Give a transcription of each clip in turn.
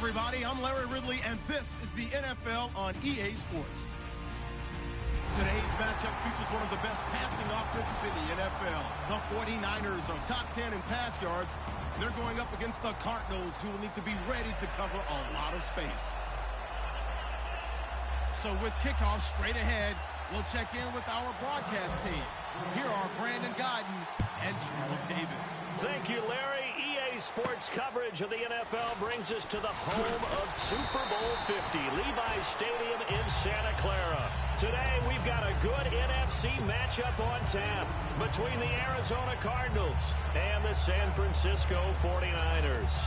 everybody. I'm Larry Ridley, and this is the NFL on EA Sports. Today's matchup features one of the best passing offenses in the NFL. The 49ers are top 10 in pass yards. They're going up against the Cardinals, who will need to be ready to cover a lot of space. So with kickoff straight ahead, we'll check in with our broadcast team. Here are Brandon Godden and Charles Davis. Thank you, Larry. EA Sports coverage of the NFL brings us to the home of Super Bowl 50, Levi's Stadium in Santa Clara. Today, we've got a good NFC matchup on tap between the Arizona Cardinals and the San Francisco 49ers.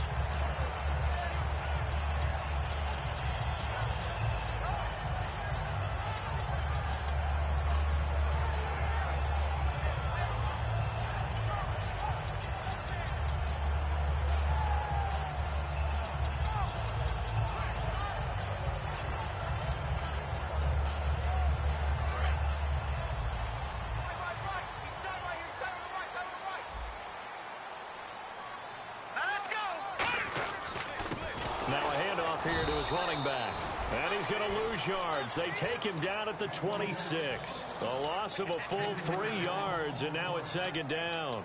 Running back, and he's going to lose yards. They take him down at the 26. A loss of a full 3 yards, and now it's second down.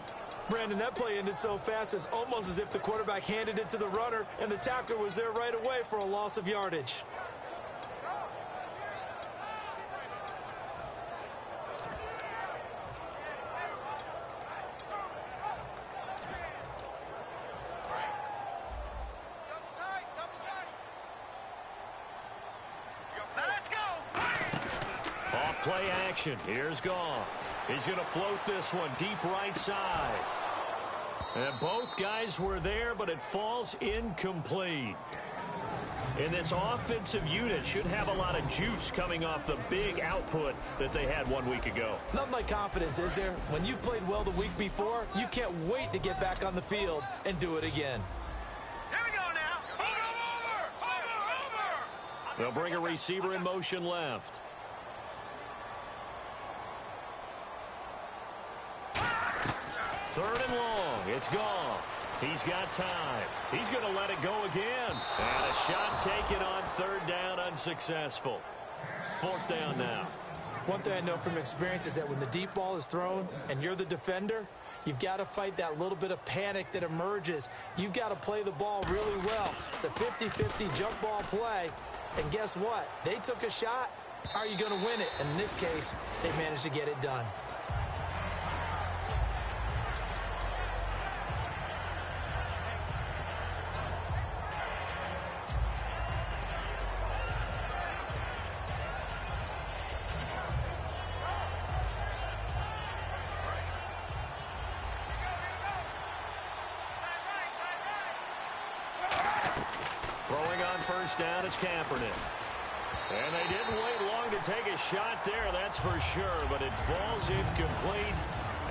Brandon, that play ended so fast, it's almost as if the quarterback handed it to the runner, and the tackler was there right away for a loss of yardage. Play action. Here's Goff. He's going to float this one deep right side. And both guys were there, but it falls incomplete. And this offensive unit should have a lot of juice coming off the big output that they had 1 week ago. Nothing like confidence, is there? When you've played well the week before, you can't wait to get back on the field and do it again. Here we go now. Over. They'll bring a receiver in motion left. Third and long. It's Goff. He's got time. He's going to let it go again. And a shot taken on third down, unsuccessful. Fourth down now. One thing I know from experience is that when the deep ball is thrown and you're the defender, you've got to fight that little bit of panic that emerges. You've got to play the ball really well. It's a 50-50 jump ball play. And guess what? They took a shot. How are you going to win it? And in this case, they managed to get it done. First down is Kaepernick. And they didn't wait long to take a shot there, that's for sure, but it falls incomplete,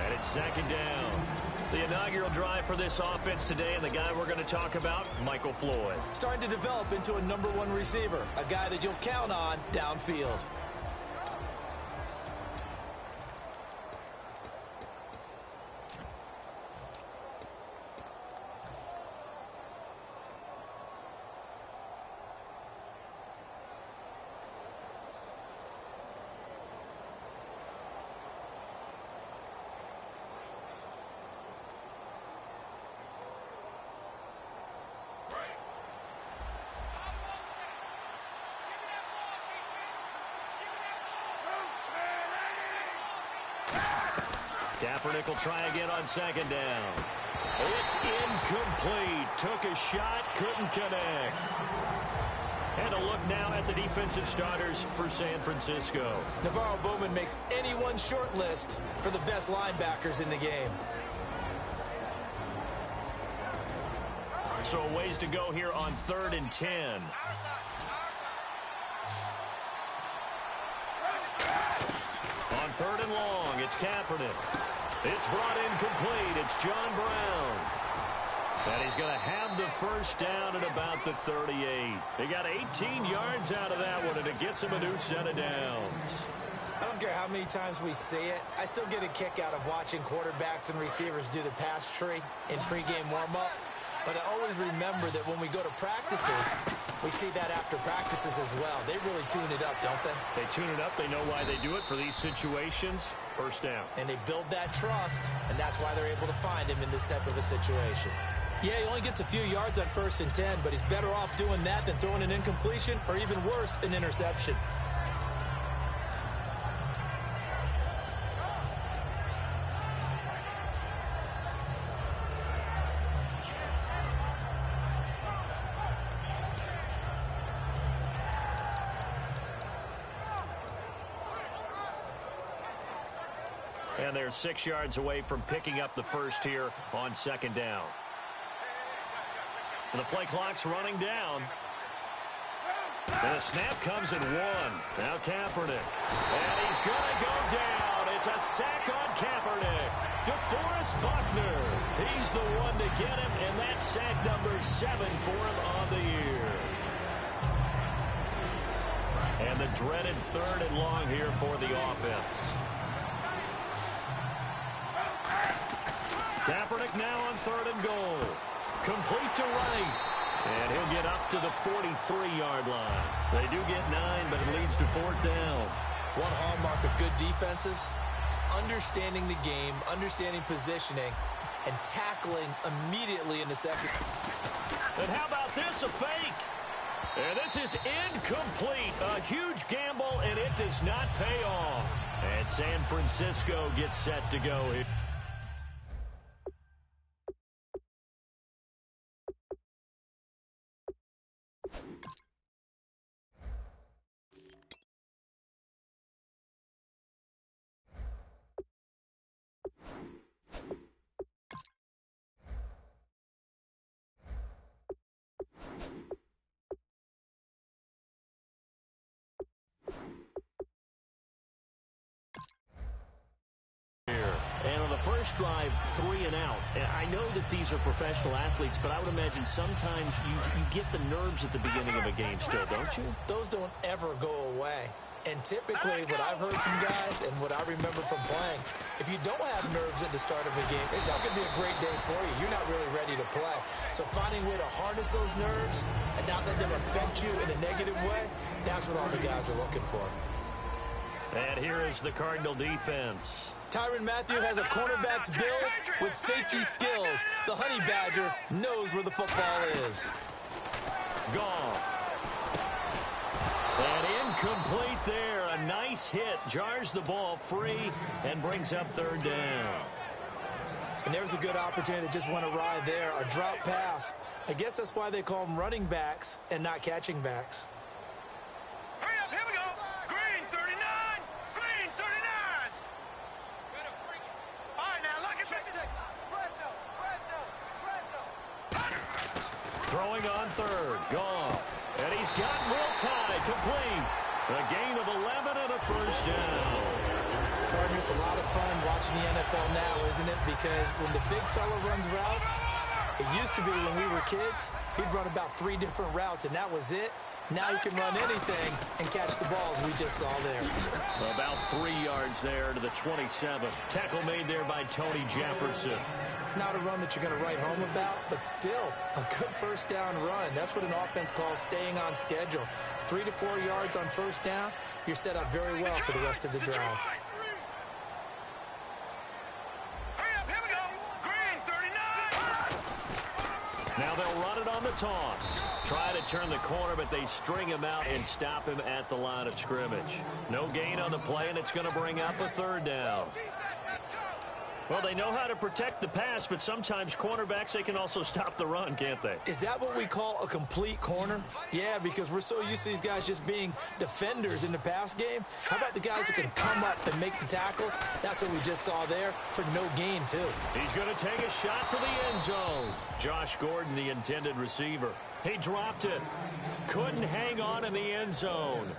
and it's second down. The inaugural drive for this offense today, and the guy we're going to talk about, Michael Floyd. Starting to develop into a #1 receiver, a guy that you'll count on downfield. Kaepernick will try again on second down. It's incomplete. Took a shot, couldn't connect. And a look now at the defensive starters for San Francisco. Navarro Bowman makes anyone's short list for the best linebackers in the game. So a ways to go here on 3rd and 10. On 3rd and long, it's Kaepernick. It's brought in complete. It's John Brown. And he's going to have the first down at about the 38. They got 18 yards out of that one, and it gets him a new set of downs. I don't care how many times we see it. I still get a kick out of watching quarterbacks and receivers do the pass tree in pregame warm-up. But I always remember that when we go to practices, we see that after practices as well. They really tune it up, don't they? They tune it up. They know why they do it for these situations. First down. And they build that trust, and that's why they're able to find him in this type of a situation. Yeah, he only gets a few yards on 1st and 10, but he's better off doing that than throwing an incompletion or even worse, an interception. And they're 6 yards away from picking up the first here on 2nd down. And the play clock's running down. And the snap comes at 1. Now Kaepernick. And he's going to go down. It's a sack on Kaepernick. DeForest Buckner. He's the one to get him, and that's sack number 7 for him on the year. And the dreaded 3rd and long here for the offense. Kaepernick now on 3rd and goal. Complete to Wright. And he'll get up to the 43-yard line. They do get 9, but it leads to 4th down. One hallmark of good defenses is understanding the game, understanding positioning, and tackling immediately in the second. And how about this, a fake? And this is incomplete. A huge gamble, and it does not pay off. And San Francisco gets set to go here. First drive, 3 and out. I know that these are professional athletes, but I would imagine sometimes you get the nerves at the beginning of a game still, don't you? Those don't ever go away. And typically what I've heard from guys and what I remember from playing, if you don't have nerves at the start of a game, it's not going to be a great day for you. You're not really ready to play. So finding a way to harness those nerves and not let them affect you in a negative way, that's what all the guys are looking for. And here is the Cardinal defense. Tyrann Mathieu has a cornerback's build with safety skills. The Honey Badger knows where the football is. Goff. And incomplete there. A nice hit. Jars the ball free and brings up 3rd down. And there's a good opportunity that just went awry there. A drop pass. I guess that's why they call them running backs and not catching backs. Hurry up, here we go. Green 39. Green 39. All right, now look at this. Throwing on 3rd. Goff. And he's got Will Tye complete. A gain of 11 and a first down. Partner, it's a lot of fun watching the NFL now, isn't it? Because when the big fella runs routes, it used to be when we were kids, he'd run about 3 different routes, and that was it. Now he can run anything and catch the balls we just saw there. About 3 yards there to the 27. Tackle made there by Tony Jefferson. Not a run that you're going to write home about, but still a good first down run. That's what an offense calls staying on schedule. 3 to 4 yards on first down, you're set up very well for the rest of the drive. Hurry up, here we go. Green 39. Now they'll run it on the toss. Try to turn the corner, but they string him out and stop him at the line of scrimmage. No gain on the play, and it's going to bring up a 3rd down. Well, they know how to protect the pass, but sometimes cornerbacks, they can also stop the run, can't they? Is that what we call a complete corner? Yeah, because we're so used to these guys just being defenders in the pass game. How about the guys who can come up and make the tackles? That's what we just saw there for no gain, too. He's going to take a shot for the end zone. Josh Gordon, the intended receiver. He dropped it. Couldn't hang on in the end zone.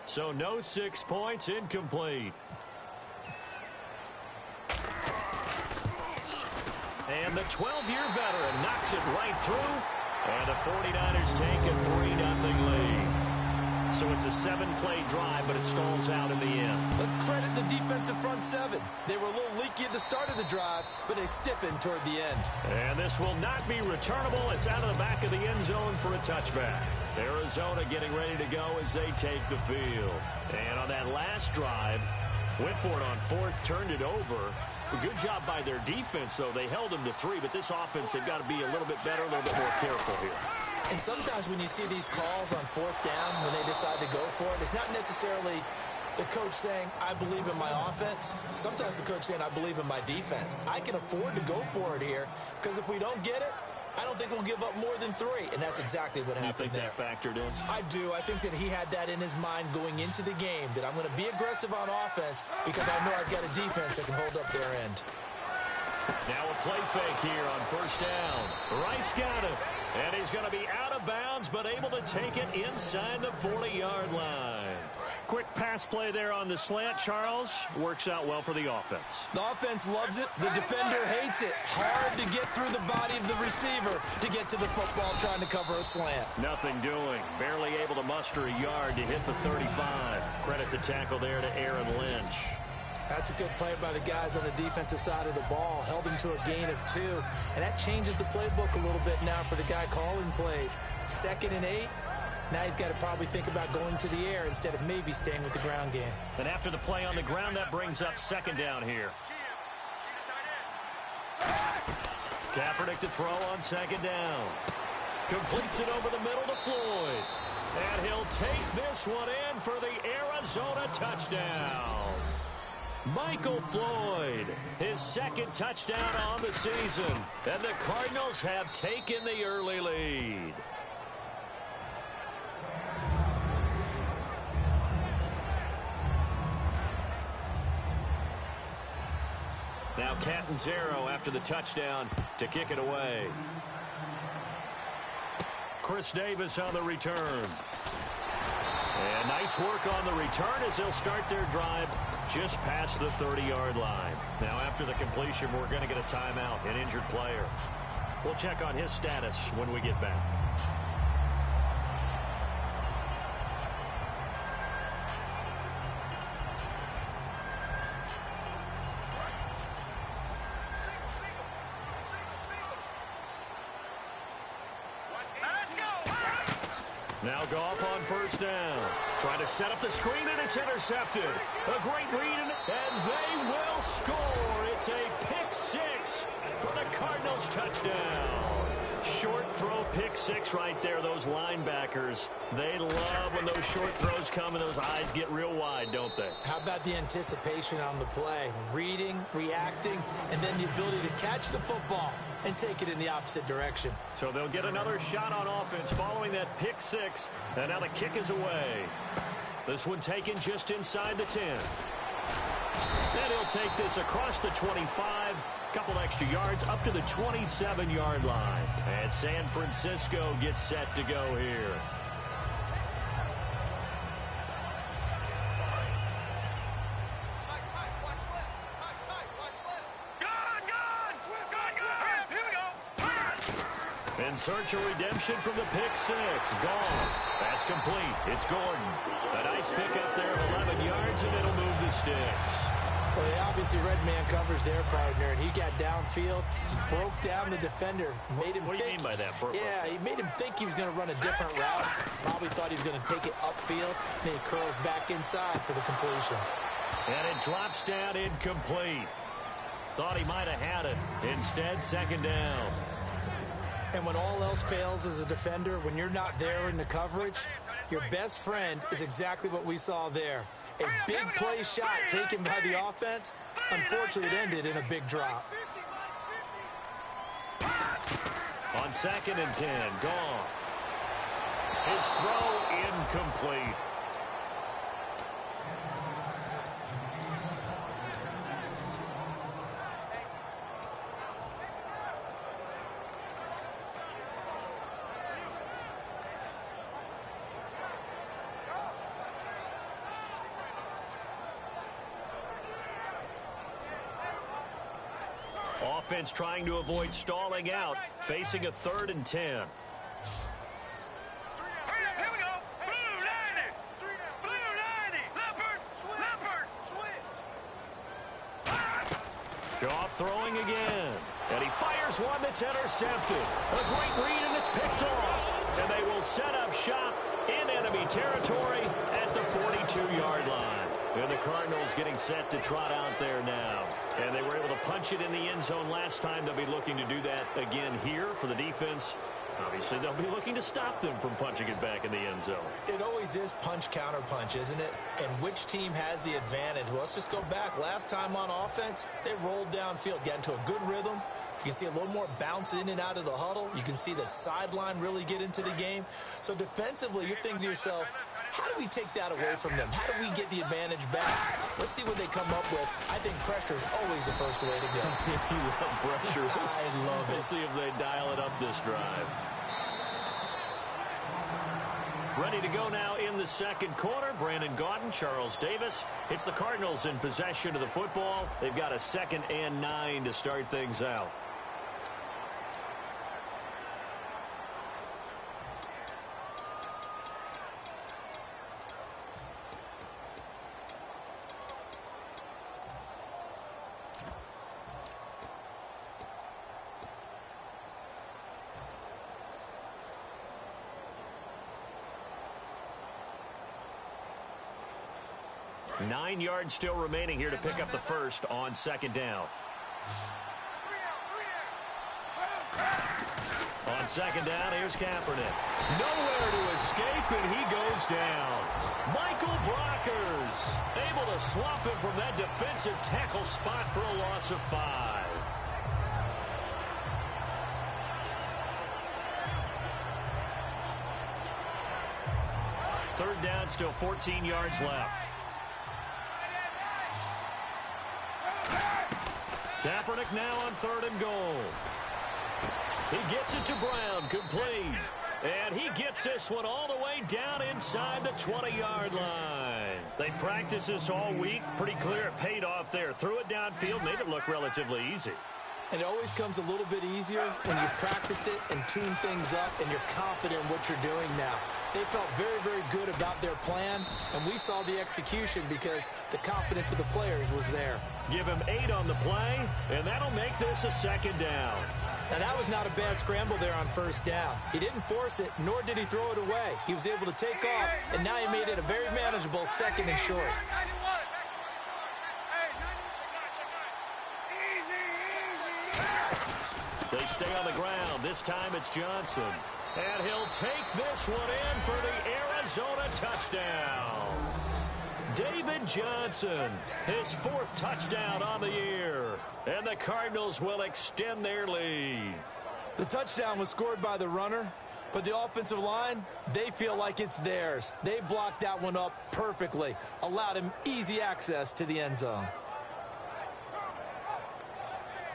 So no 6 points, incomplete. And the 12-year veteran knocks it right through. And the 49ers take a 3-0 lead. So it's a 7-play drive, but it stalls out in the end. Let's credit the defensive front seven. They were a little leaky at the start of the drive, but they stiffened toward the end. And this will not be returnable. It's out of the back of the end zone for a touchback. Arizona getting ready to go as they take the field. And on that last drive, went for it on fourth, turned it over. A good job by their defense, though. They held them to 3, but this offense, they've got to be a little bit better, a little bit more careful here. And sometimes when you see these calls on fourth down, when they decide to go for it, it's not necessarily the coach saying, I believe in my offense. Sometimes the coach saying, I believe in my defense. I can afford to go for it here, because if we don't get it, I don't think we'll give up more than 3, and that's exactly what happened there. You think that factored in? I do. I think that he had that in his mind going into the game, that I'm going to be aggressive on offense because I know I've got a defense that can hold up their end. Now a play fake here on first down. Wright's got it, and he's going to be out of bounds, but able to take it inside the 40-yard line. Quick pass play there on the slant, Charles. Works out well for the offense. The offense loves it. The defender hates it. Hard to get through the body of the receiver to get to the football trying to cover a slant. Nothing doing. Barely able to muster a yard to hit the 35. Credit the tackle there to Aaron Lynch. That's a good play by the guys on the defensive side of the ball. Held him to a gain of 2. And that changes the playbook a little bit now for the guy calling plays. 2nd and 8. Now he's got to probably think about going to the air instead of maybe staying with the ground game. And after the play on the ground, that brings up 2nd down here. Kaepernick to throw on 2nd down. Completes it over the middle to Floyd. And he'll take this one in for the Arizona touchdown. Michael Floyd, his 2nd touchdown on the season. And the Cardinals have taken the early lead. Now Catanzaro after the touchdown to kick it away. Chris Davis on the return. And nice work on the return as they'll start their drive just past the 30-yard line. Now after the completion, we're going to get a timeout, an injured player. We'll check on his status when we get back. Now Goff on first down. Trying to set up the screen, and it's intercepted. A great read, and they will score. It's a pick 6 for the Cardinals touchdown. Short throw, pick 6 right there. Those linebackers, they love when those short throws come and those eyes get real wide, don't they? How about the anticipation on the play? Reading, reacting, and then the ability to catch the football and take it in the opposite direction. So they'll get another shot on offense following that pick 6. And now the kick is away. This one taken just inside the 10. And he'll take this across the 25. Couple extra yards up to the 27-yard line. And San Francisco gets set to go here. In search of redemption from the pick 6. Goff. That's complete. It's Gordon. A nice pick up there of 11 yards, and it'll move the sticks. Well, they obviously red man covers their partner, and he got downfield, broke down the defender, made him What do you mean by that? Yeah, he made him think he was going to run a different route. Probably thought he was going to take it upfield, and then he curls back inside for the completion. And it drops down incomplete. Thought he might have had it. Instead, 2nd down. And when all else fails as a defender, when you're not there in the coverage, your best friend is exactly what we saw there. A big play shot taken by the offense. Unfortunately, it ended in a big drop. On 2nd and 10, Goff. His throw incomplete. Offense trying to avoid stalling out, facing a 3rd and 10. Here we go. Blue 90. throwing again. And he fires one that's intercepted. A great read, and it's picked off. And they will set up shop in enemy territory at the 42-yard line. And the Cardinals getting set to trot out there now. And they were able to punch it in the end zone last time. They'll be looking to do that again here for the defense. Obviously, they'll be looking to stop them from punching it back in the end zone. It always is punch-counter-punch, isn't it? And which team has the advantage? Well, let's just go back. Last time on offense, they rolled downfield, got into a good rhythm. You can see a little more bounce in and out of the huddle. You can see the sideline really get into the game. So defensively, you're thinking to yourself, how do we take that away from them? How do we get the advantage back? Let's see what they come up with. I think pressure is always the first way to go. You love pressure. I love it. We'll see if they dial it up this drive. Ready to go now in the second quarter. Brandon Gaudin, Charles Davis. It's the Cardinals in possession of the football. They've got a 2nd and 9 to start things out. Nine yards still remaining here to pick up the first on 2nd down. On 2nd down, here's Kaepernick. Nowhere to escape, and he goes down. Michael Brockers able to swap him from that defensive tackle spot for a loss of 5. Third down, still 14 yards left. Kaepernick now on 3rd and goal. He gets it to Brown, complete. And he gets this one all the way down inside the 20-yard line. They practiced this all week. Pretty clear it paid off there. Threw it downfield, made it look relatively easy. And it always comes a little bit easier when you've practiced it and tuned things up and you're confident in what you're doing now. They felt very, very good about their plan, and we saw the execution because the confidence of the players was there. Give him 8 on the play, and that'll make this a 2nd down. Now, that was not a bad scramble there on 1st down. He didn't force it, nor did he throw it away. He was able to take off, and now he made it a very manageable 2nd and short. They stay on the ground. This time it's Johnson. And he'll take this one in for the Arizona touchdown. David Johnson, his 4th touchdown on the year. And the Cardinals will extend their lead. The touchdown was scored by the runner, but the offensive line, they feel like it's theirs. They blocked that one up perfectly, allowed him easy access to the end zone.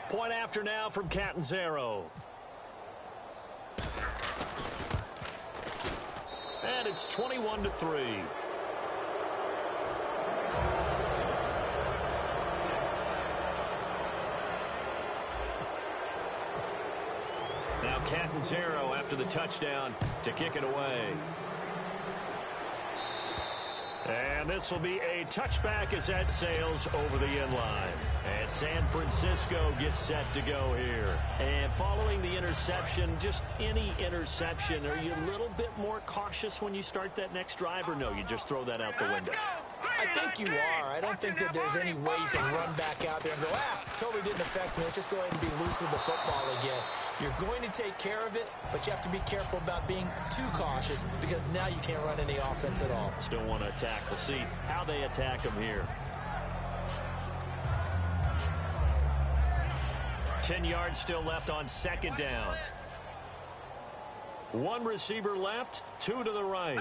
Point after now from Catanzaro. And it's 21-3. Now Catanzaro after the touchdown to kick it away. And this will be a touchback as that sails over the end line. And San Francisco gets set to go here. And following the interception, just any interception, are you a little bit more cautious when you start that next drive, or no, you just throw that out the window? I think you are. I don't think that there's any way you can run back out there and go, totally didn't affect me. Let's just go ahead and be loose with the football again. You're going to take care of it, but you have to be careful about being too cautious because now you can't run any offense at all. Still want to attack. We'll see how they attack him here. 10 yards still left on 2nd down. 1 receiver left, 2 to the right.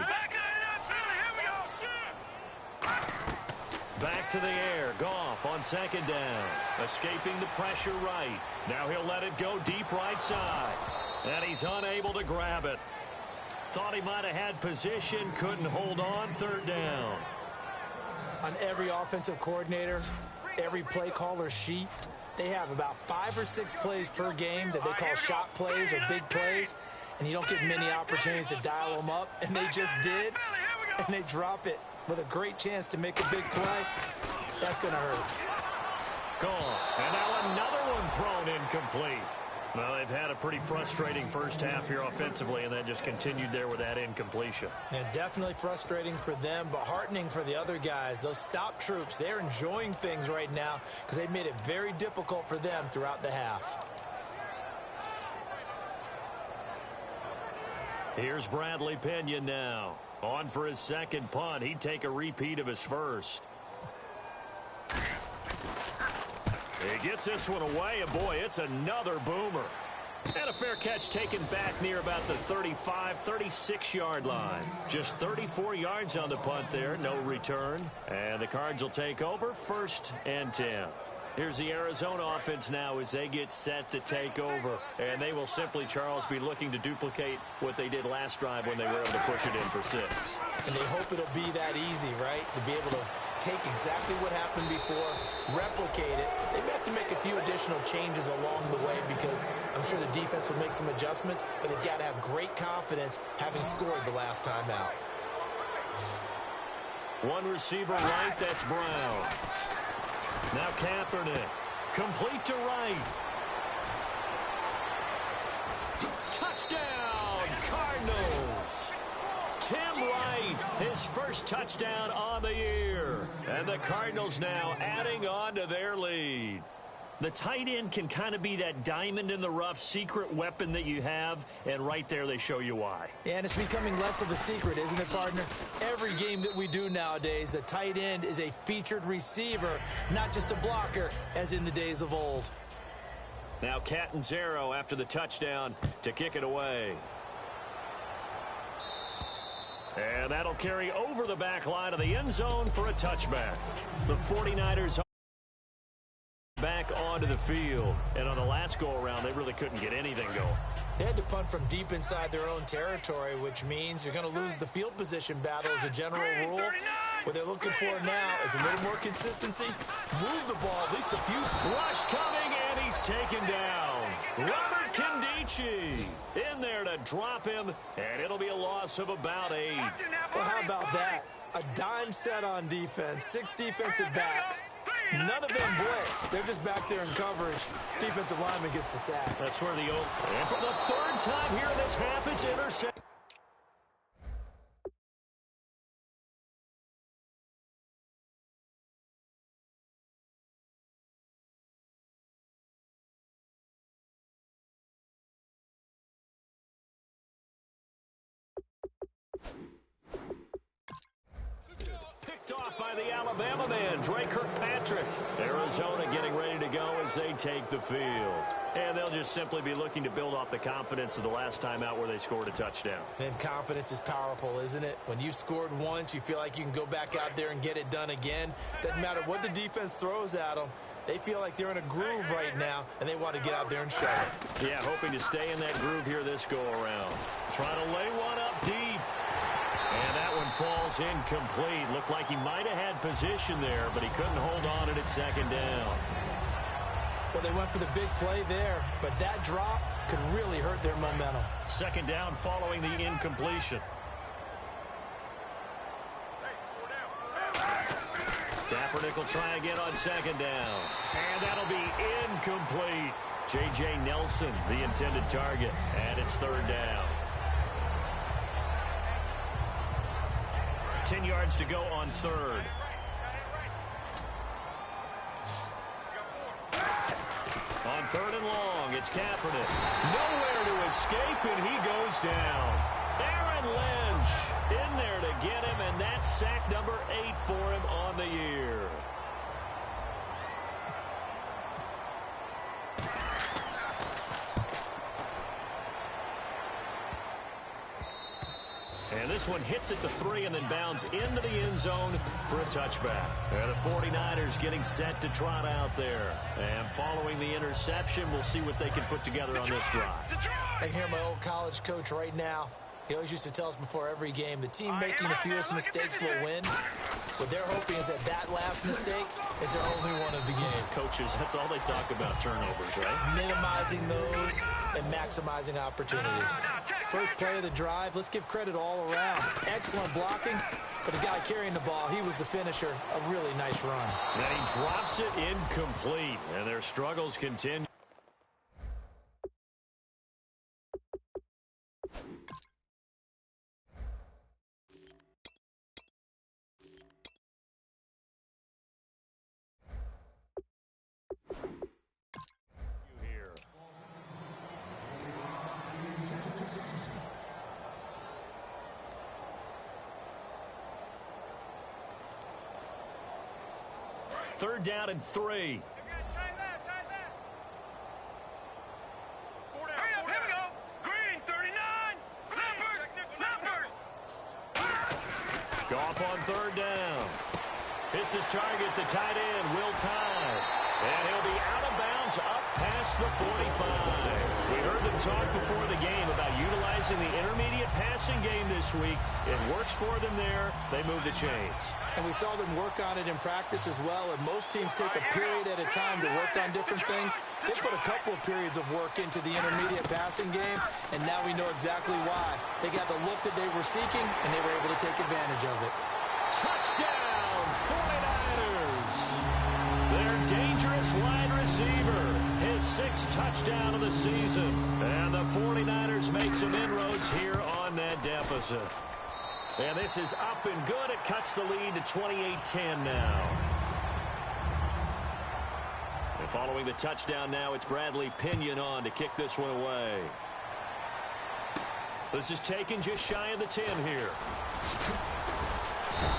Back to the air. Goff on 2nd down. Escaping the pressure right. Now he'll let it go deep right side. And he's unable to grab it. Thought he might have had position. Couldn't hold on. 3rd down. On every offensive coordinator, every play caller sheet, they have about 5 or 6 plays per game that they call shot plays or big plays. And you don't get many opportunities to dial them up. And they just did. And they drop it with a great chance to make a big play. That's going to hurt. gone. And now another one thrown incomplete. Well, they've had a pretty frustrating first half here offensively, and then just continued there with that incompletion. Yeah, definitely frustrating for them, but heartening for the other guys. Those stop troops, they're enjoying things right now because they've made it very difficult for them throughout the half. Here's Bradley Pinion now. On for his second punt. He'd take a repeat of his first. He gets this one away, and boy, it's another boomer. And a fair catch taken back near about the 35, 36-yard line. Just 34 yards on the punt there, no return. And the Cards will take over, 1st and 10. Here's the Arizona offense now as they get set to take over. And they will simply, Charles, be looking to duplicate what they did last drive when they were able to push it in for 6. And they hope it'll be that easy, right? To be able to take exactly what happened before, replicate it. They may have to make a few additional changes along the way because I'm sure the defense will make some adjustments, but they've got to have great confidence having scored the last time out. One receiver right, that's Brown. Now Kaepernick, complete to Wright. Touchdown, Cardinals. Tim Wright, his first touchdown on the year. And the Cardinals now adding on to their lead. The tight end can kind of be that diamond in the rough secret weapon that you have, and right there they show you why. And it's becoming less of a secret, isn't it, partner? Every game that we do nowadays, the tight end is a featured receiver, not just a blocker, as in the days of old. Now Catanzaro after the touchdown to kick it away. And that'll carry over the back line of the end zone for a touchback. The 49ers back onto the field. And on the last go-around, they really couldn't get anything going. They had to punt from deep inside their own territory, which means you're going to lose the field position battle as a general rule. What they're looking for now is a little more consistency. Move the ball at least a few. Rush coming, and he's taken down. Robert Condici in there to drop him, and it'll be a loss of about 8. Well, how about that? A dime set on defense, 6 defensive backs. None of them blitz. They're just back there in coverage. Defensive lineman gets the sack. That's where the old... And for the 3rd time here in this half, it's intercepted. Off by the Alabama man, Dre Kirkpatrick. Arizona getting ready to go as they take the field. And they'll just simply be looking to build off the confidence of the last time out where they scored a touchdown. And confidence is powerful, isn't it? When you've scored once, you feel like you can go back out there and get it done again. Doesn't matter what the defense throws at them. They feel like they're in a groove right now, and they want to get out there and show it. Yeah, hoping to stay in that groove here this go-around. Trying to lay one up deep. And that one falls incomplete. Looked like he might have had position there, but he couldn't hold on at 2nd down. Well, they went for the big play there, but that drop could really hurt their momentum. 2nd down following the incompletion. Kaepernick will try again on 2nd down. And that'll be incomplete. J.J. Nelson, the intended target. And it's 3rd down. 10 yards to go on 3rd. On 3rd and long, it's Kaepernick. Nowhere to escape, and he goes down. Aaron Lynch in there to get him, and that's sack number 8 for him on the year. And this one hits at the 3 and then bounds into the end zone for a touchback. And the 49ers getting set to trot out there. And following the interception, we'll see what they can put together on this drive. I can hear my old college coach right now. He always used to tell us before every game, the team making the fewest mistakes will win. What they're hoping is that last mistake is their only one of the game. Coaches, that's all they talk about, turnovers, right? Minimizing those and maximizing opportunities. First play of the drive, let's give credit all around. excellent blocking, but the guy carrying the ball, he was the finisher. A really nice run. Then he drops it incomplete, and their struggles continue. Third down and 3. Here we go. Green, 39. Leopard. Goff on third down. Hits his target, the tight end, Will Tye. And he'll be out of bounds up past the 45. We heard them talk before the game about utilizing the intermediate passing game this week. It works for them there. They move the chains. And we saw them work on it in practice as well, and most teams take a period at a time to work on different things. They put a couple of periods of work into the intermediate passing game, and now we know exactly why. They got the look that they were seeking, and they were able to take advantage of it. Touchdown, 49ers! Their dangerous wide receiver, his 6th touchdown of the season. And the 49ers make some inroads here on that deficit. And this is up and good. It cuts the lead to 28-10 now. And following the touchdown now, it's Bradley Pinion on to kick this one away. This is taken just shy of the 10 here.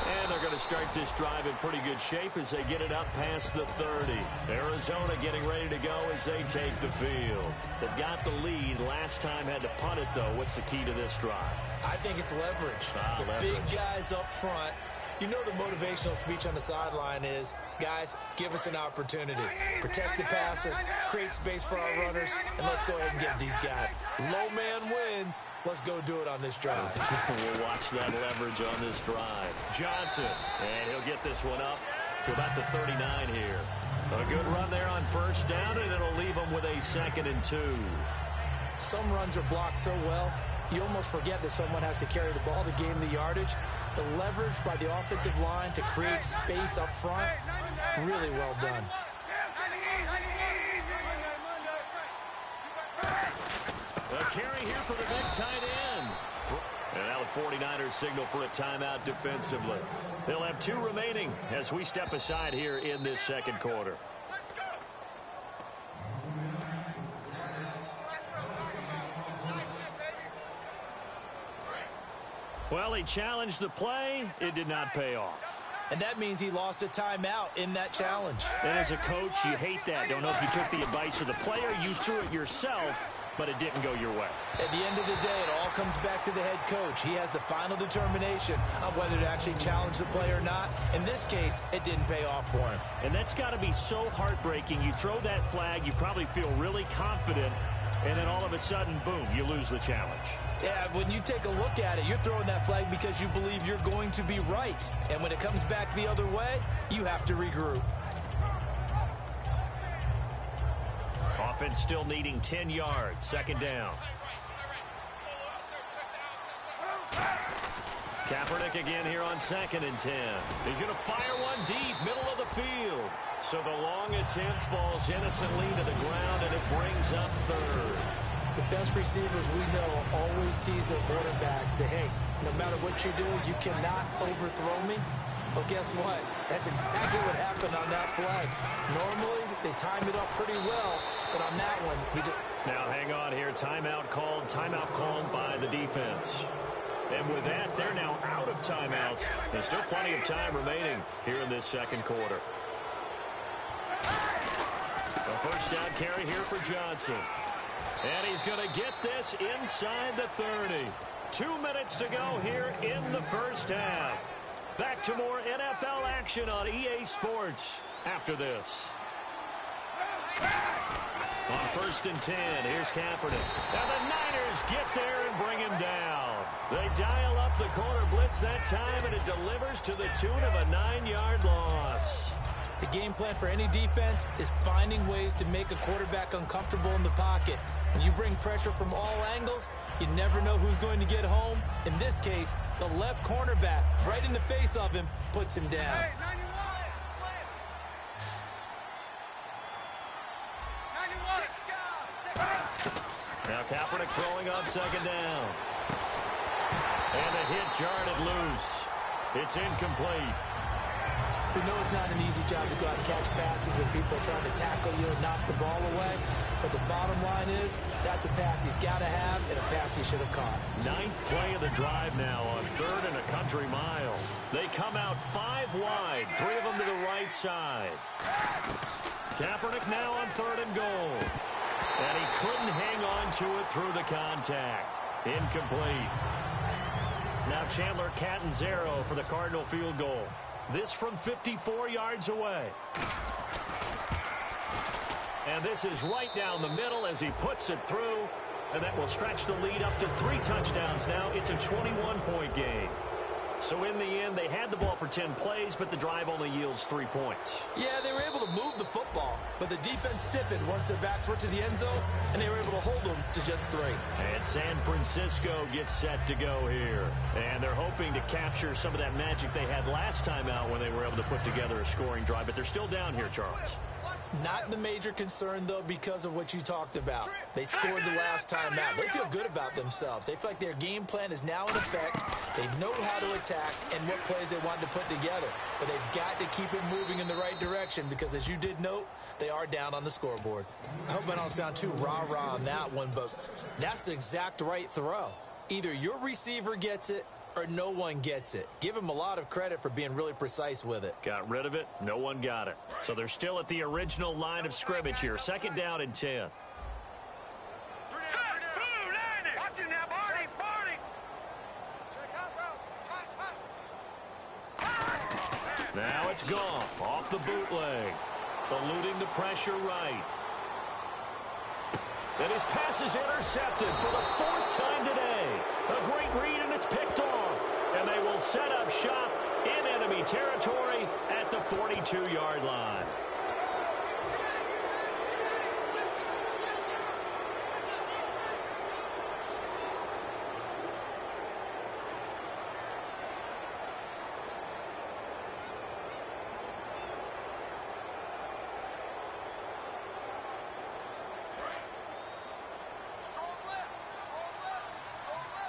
And they're going to start this drive in pretty good shape as they get it up past the 30. Arizona getting ready to go as they take the field. They've got the lead. Last time had to punt it, though. What's the key to this drive? I think it's leverage. Big guys up front. You know the motivational speech on the sideline is, guys, give us an opportunity. Protect the passer, create space for our runners, and let's go ahead and get these guys. Low man wins. Let's go do it on this drive. We'll watch that leverage on this drive. Johnson, and he'll get this one up to about the 39 here. A good run there on first down, and it'll leave them with a 2nd and 2. Some runs are blocked so well, you almost forget that someone has to carry the ball to gain the yardage. The leverage by the offensive line to create space up front, really well done. A carry here for the big tight end. And now the 49ers signal for a timeout defensively. They'll have 2 remaining as we step aside here in this second quarter. Well, he challenged the play. It did not pay off. And that means he lost a timeout in that challenge. And as a coach, you hate that. Don't know if you took the advice of the player. You threw it yourself, but it didn't go your way. At the end of the day, it all comes back to the head coach. He has the final determination on whether to actually challenge the play or not. In this case, it didn't pay off for him. And that's got to be so heartbreaking. You throw that flag, you probably feel really confident, and then all of a sudden, boom, you lose the challenge. Yeah, when you take a look at it, you're throwing that flag because you believe you're going to be right. And when it comes back the other way, you have to regroup. Offense still needing 10 yards. 2nd down. Kaepernick again here on 2nd and 10. He's going to fire one deep, middle of the field. So the long attempt falls innocently to the ground, and it brings up 3rd. The best receivers we know always tease their quarterbacks that, hey, no matter what you do, you cannot overthrow me. Well, guess what? That's exactly what happened on that play. Normally, they time it up pretty well, but on that one, he just... Now, hang on here. Timeout called by the defense. And with that, they're now out of timeouts. There's still plenty of time remaining here in this second quarter. A first down carry here for Johnson. And he's going to get this inside the 30. 2 minutes to go here in the first half. Back to more NFL action on EA Sports after this. On 1st and 10, here's Kaepernick. And the Niners get there and bring him down. They dial up the corner blitz that time, and it delivers to the tune of a 9-yard loss. The game plan for any defense is finding ways to make a quarterback uncomfortable in the pocket. When you bring pressure from all angles, you never know who's going to get home. In this case, the left cornerback, right in the face of him, puts him down. Hey, 91. Now Kaepernick throwing on second down. And the hit jarred it loose. It's incomplete. We know it's not an easy job to go out and catch passes when people are trying to tackle you and knock the ball away. But the bottom line is, that's a pass he's got to have and a pass he should have caught. Ninth play of the drive now on 3rd and a country mile. They come out 5 wide, 3 of them to the right side. Kaepernick now on 3rd and goal. And he couldn't hang on to it through the contact. Incomplete. Now Chandler Catanzaro for the Cardinal field goal. This from 54 yards away. And this is right down the middle as he puts it through. And that will stretch the lead up to 3 touchdowns now. It's a 21-point game. So in the end, they had the ball for 10 plays, but the drive only yields 3 points. Yeah, they were able to move the football, but the defense stiffened once their backs were to the end zone, and they were able to hold them to just 3. And San Francisco gets set to go here. And they're hoping to capture some of that magic they had last time out when they were able to put together a scoring drive, but they're still down here, Charles. Not the major concern, though, because of what you talked about. They scored the last time out. They feel good about themselves. They feel like their game plan is now in effect. They know how to attack and what plays they want to put together. But they've got to keep it moving in the right direction because, as you did note, they are down on the scoreboard. I hope I don't sound too rah-rah on that one, but that's the exact right throw. Either your receiver gets it or no one gets it. Give him a lot of credit for being really precise with it. Got rid of it. No one got it. So they're still at the original line of scrimmage here. 2nd down and 10. Watch it now, Barney. Now it's Goff off the bootleg. Eluding the pressure right. And his pass is intercepted for the 4th time today. A great read, and it's picked off. And they will set up shop in enemy territory at the 42-yard line.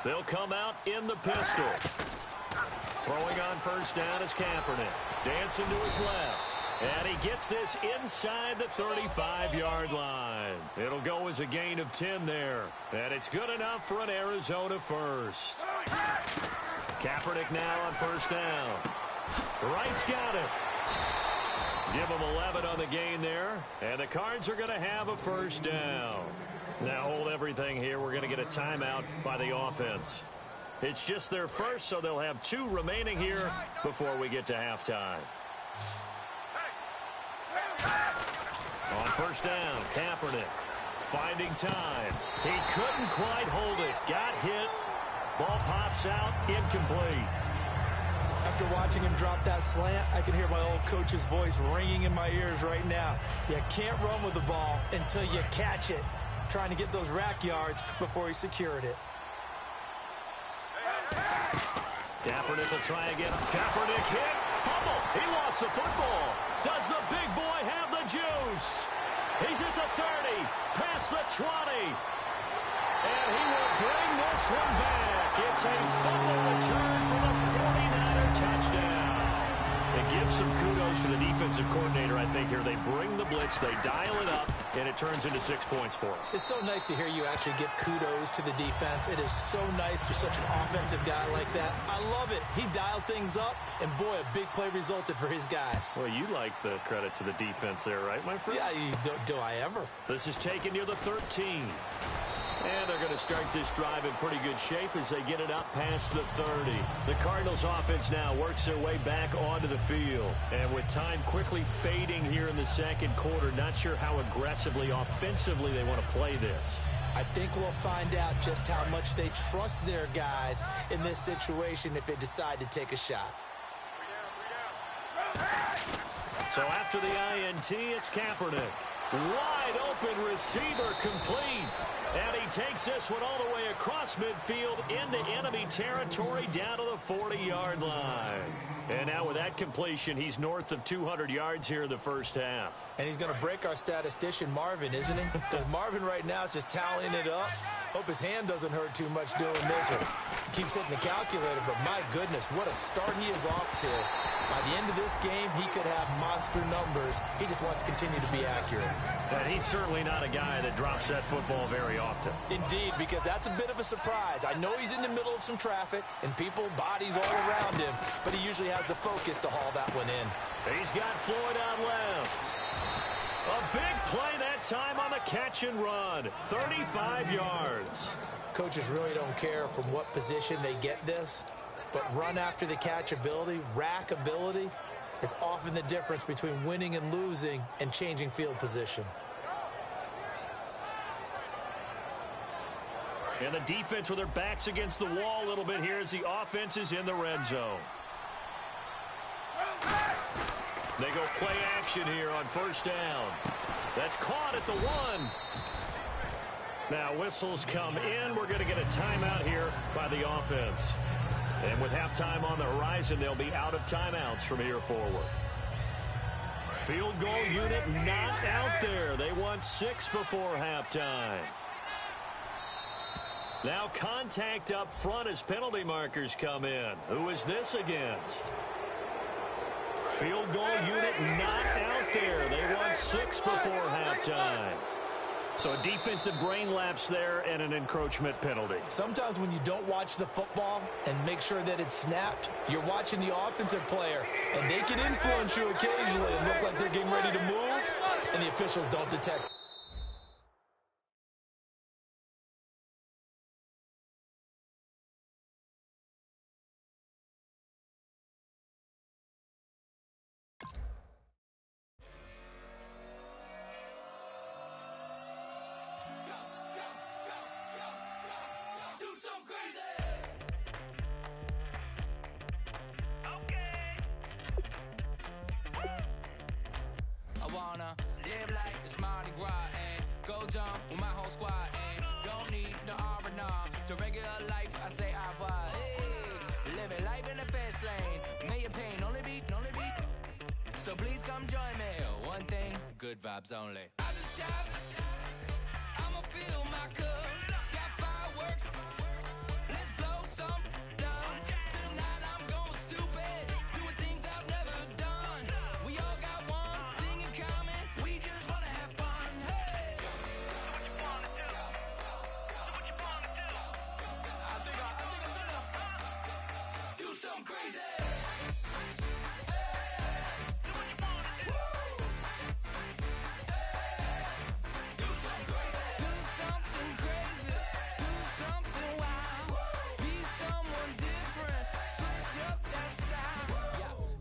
They'll come out in the pistol. Throwing on 1st down is Kaepernick. Dancing to his left. And he gets this inside the 35-yard line. It'll go as a gain of 10 there. And it's good enough for an Arizona first. Kaepernick now on 1st down. Wright's got it. Give him 11 on the gain there. And the Cards are going to have a 1st down. Now hold everything here. We're going to get a timeout by the offense. It's just their first, so they'll have 2 remaining here before we get to halftime. On 1st down, Kaepernick finding time. He couldn't quite hold it. Got hit. Ball pops out. Incomplete. After watching him drop that slant, I can hear my old coach's voice ringing in my ears right now. You can't run with the ball until you catch it. Trying to get those rack yards before he secured it. Kaepernick will try again. Kaepernick hit. Fumble. He lost the football. Does the big boy have the juice? He's at the 30. Past the 20. And he will bring this one back. It's a fumble return for the 49er touchdown. It gives some kudos to the defensive coordinator, I think, here. They bring the blitz, they dial it up, and it turns into 6 points for them. It's so nice to hear you actually give kudos to the defense. It is so nice. You're such an offensive guy like that. I love it. He dialed things up, and boy, a big play resulted for his guys. Well, you like the credit to the defense there, right, my friend? Yeah, do I ever? This is taken near the 13. And they're going to start this drive in pretty good shape as they get it up past the 30. The Cardinals offense now works their way back onto the field. And with time quickly fading here in the 2nd quarter, not sure how aggressively, offensively they want to play this. I think we'll find out just how much they trust their guys in this situation if they decide to take a shot. So after the INT, it's Kaepernick. Wide open receiver complete. And he takes this one all the way across midfield into enemy territory down to the 40-yard line. And now with that completion, he's north of 200 yards here in the first half. And he's going to break our statistician, Marvin, isn't he? Because Marvin right now is just tallying it up. Hope his hand doesn't hurt too much doing this or keeps hitting the calculator. But my goodness, what a start he is off to. By the end of this game, he could have monster numbers. He just wants to continue to be accurate. And he's certainly not a guy that drops that football very often. Indeed, because that's a bit of a surprise. I know he's in the middle of some traffic and people, bodies all around him, but he usually has the focus to haul that one in. He's got Floyd out left. A big play that time on the catch and run. 35 yards. Coaches really don't care from what position they get this, but run after the catch ability, rack ability, is often the difference between winning and losing and changing field position. And the defense with their backs against the wall a little bit here as the offense is in the red zone. They go play action here on first down. That's caught at the 1. Now whistles come in. We're going to get a timeout here by the offense. And with halftime on the horizon, they'll be out of timeouts from here forward. Field goal unit not out there. They want 6 before halftime. Now contact up front as penalty markers come in. Who is this against? Field goal unit not out there. They want 6 before halftime. So a defensive brain lapse there and an encroachment penalty. Sometimes when you don't watch the football and make sure that it's snapped, you're watching the offensive player, and they can influence you occasionally and look like they're getting ready to move, and the officials don't detect. So please come join me. One thing, good vibes only. I just tapped. I'ma fill my cup. Got fireworks. Let's blow some down. Tonight I'm going stupid. Doing things I've never done. We all got one thing in common. We just wanna have fun. Hey. Do what you wanna do. Do what you wanna do. I think I'm gonna do something crazy.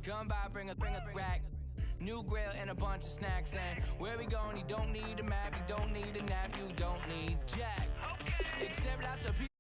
Come by, bring a rack. New grill and a bunch of snacks. And where we going, you don't need a map. You don't need a nap. You don't need jack. Except lots of people.